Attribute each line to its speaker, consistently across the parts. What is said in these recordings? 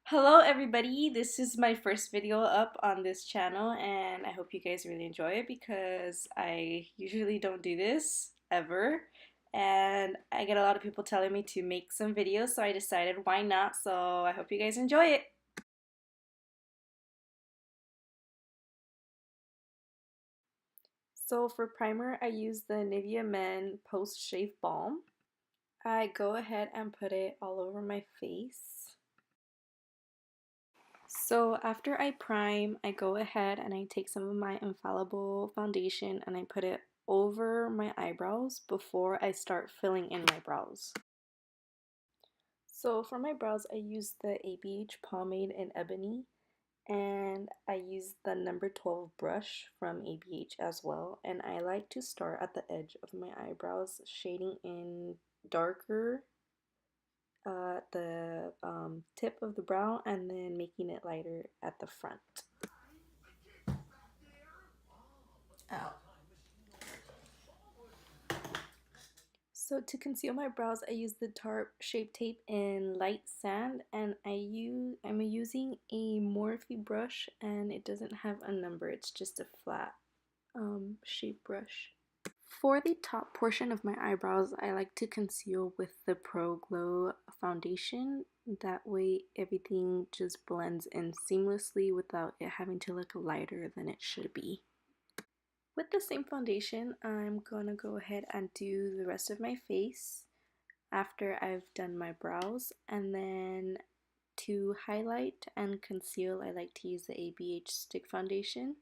Speaker 1: Hello everybody, this is my first video up on this channel and I hope you guys really enjoy it because I usually don't do this ever and I get a lot of people telling me to make some videos, so I decided why not, so I hope you guys enjoy it. So for primer I use the Nivea Men Post Shave Balm. I go ahead and put it all over my face. So after I prime, I go ahead and I take some of my Infallible foundation and I put it over my eyebrows before I start filling in my brows. So for my brows, I use the ABH Pomade in Ebony and I use the number 12 brush from ABH as well. And I like to start at the edge of my eyebrows, shading in darker the tip of the brow and then making it lighter at the front. Ow. So to conceal my brows, I use the Tarte Shape Tape in Light Sand, and I'm using a Morphe brush, and it doesn't have a number. It's just a flat shape brush. For the top portion of my eyebrows, I like to conceal with the Pro Glow foundation. That way everything just blends in seamlessly without it having to look lighter than it should be. With the same foundation, I'm gonna go ahead and do the rest of my face after I've done my brows, and then to highlight and conceal, I like to use the ABH stick foundation.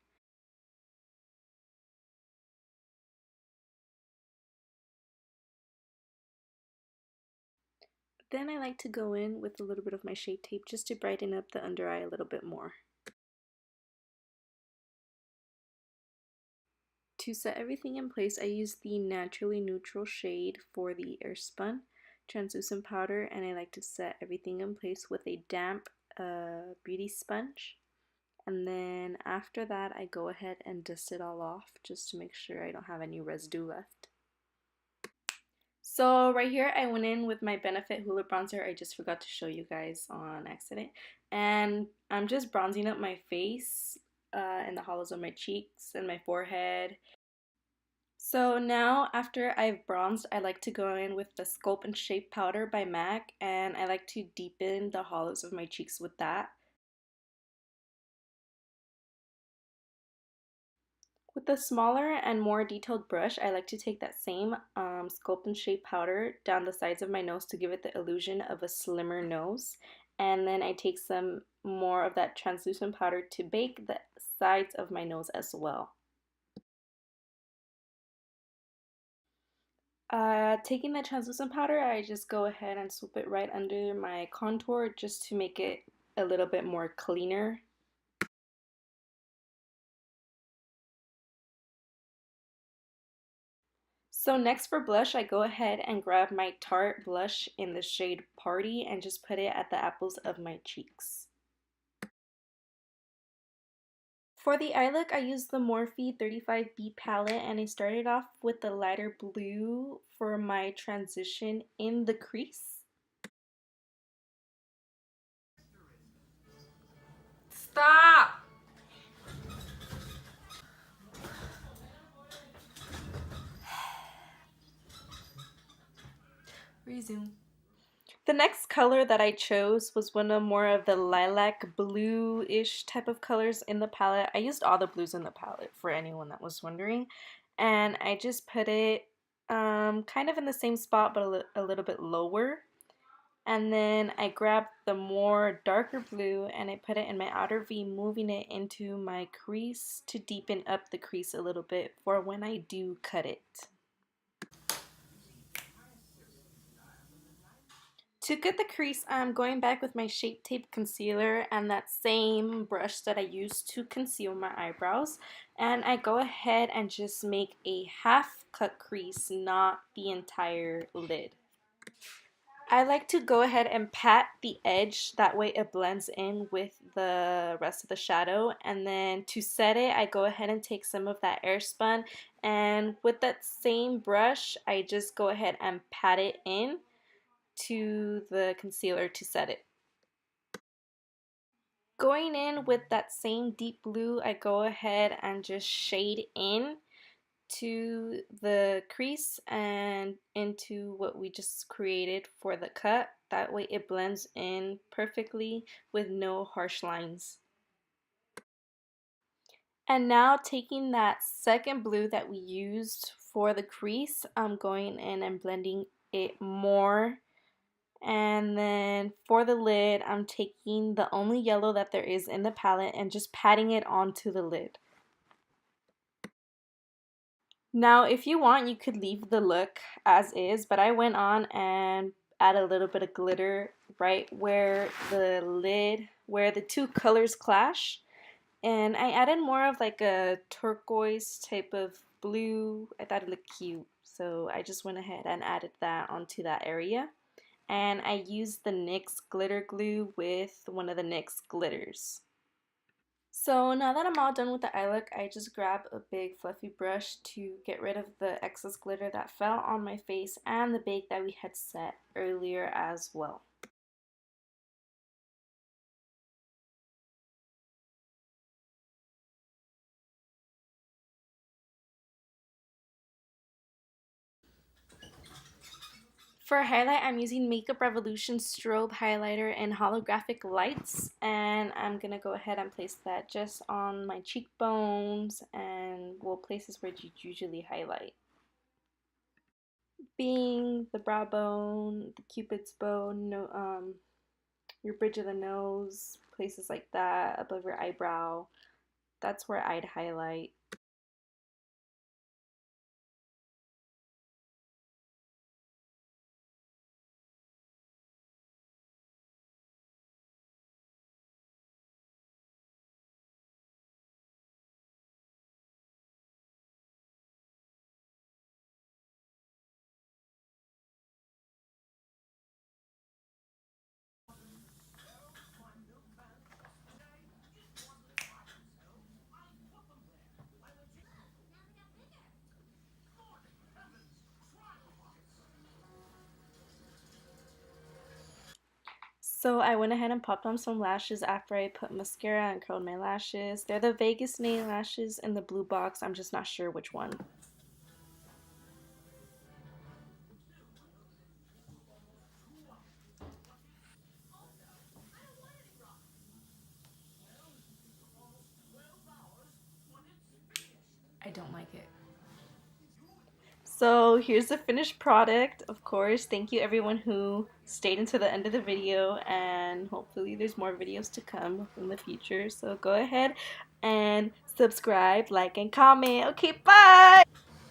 Speaker 1: Then I like to go in with a little bit of my Shape Tape just to brighten up the under eye a little bit more. To set everything in place, I use the Naturally Neutral shade for the Airspun translucent powder, and I like to set everything in place with a damp beauty sponge. And then after that, I go ahead and dust it all off just to make sure I don't have any residue left. So right here, I went in with my Benefit Hoola Bronzer. I just forgot to show you guys on accident. And I'm just bronzing up my face and the hollows of my cheeks and my forehead. So now after I've bronzed, I like to go in with the Sculpt and Shape powder by MAC, and I like to deepen the hollows of my cheeks with that. With a smaller and more detailed brush, I like to take that same Sculpt and Shape powder down the sides of my nose to give it the illusion of a slimmer nose. And then I take some more of that translucent powder to bake the sides of my nose as well. Taking the translucent powder, I just go ahead and swoop it right under my contour just to make it a little bit more cleaner. So next for blush, I go ahead and grab my Tarte blush in the shade Party and just put it at the apples of my cheeks. For the eye look, I used the Morphe 35B palette and I started off with the lighter blue for my transition in the crease.
Speaker 2: Stop! Resume.
Speaker 1: The next color that I chose was one of more of the lilac blue-ish type of colors in the palette. I used all the blues in the palette for anyone that was wondering. And I just put it kind of in the same spot but a little bit lower. And then I grabbed the more darker blue and I put it in my outer V, moving it into my crease to deepen up the crease a little bit for when I do cut it. To cut the crease, I'm going back with my Shape Tape concealer and that same brush that I used to conceal my eyebrows. And I go ahead and just make a half cut crease, not the entire lid. I like to go ahead and pat the edge, that way it blends in with the rest of the shadow. And then to set it, I go ahead and take some of that Airspun, and with that same brush, I just go ahead and pat it in to the concealer to set it. Going in with that same deep blue, I go ahead and just shade in to the crease and into what we just created for the cut. That way it blends in perfectly with no harsh lines. And now taking that second blue that we used for the crease, I'm going in and blending it more. And then for the lid, I'm taking the only yellow that there is in the palette and just patting it onto the lid. Now, if you want, you could leave the look as is, but I went on and add a little bit of glitter right where the lid, where the two colors clash. And I added more of like a turquoise type of blue. I thought it looked cute, so I just went ahead and added that onto that area. And I used the NYX glitter glue with one of the NYX glitters. So now that I'm all done with the eye look, I just grab a big fluffy brush to get rid of the excess glitter that fell on my face and the bake that we had set earlier as well. For highlight, I'm using Makeup Revolution Strobe Highlighter and Holographic Lights, and I'm going to go ahead and place that just on my cheekbones and well, places where you usually highlight. Being the brow bone, the cupid's bow, no, your bridge of the nose, places like that, above your eyebrow, that's where I'd highlight. So I went ahead and popped on some lashes after I put mascara and curled my lashes. They're the Vegas nail lashes in the blue box. I'm just not sure which one.
Speaker 2: I don't like it.
Speaker 1: So here's the finished product. Of course, thank you everyone who stayed until the end of the video, and hopefully there's more videos to come in the future. So go ahead and subscribe, like, and comment. Okay, bye!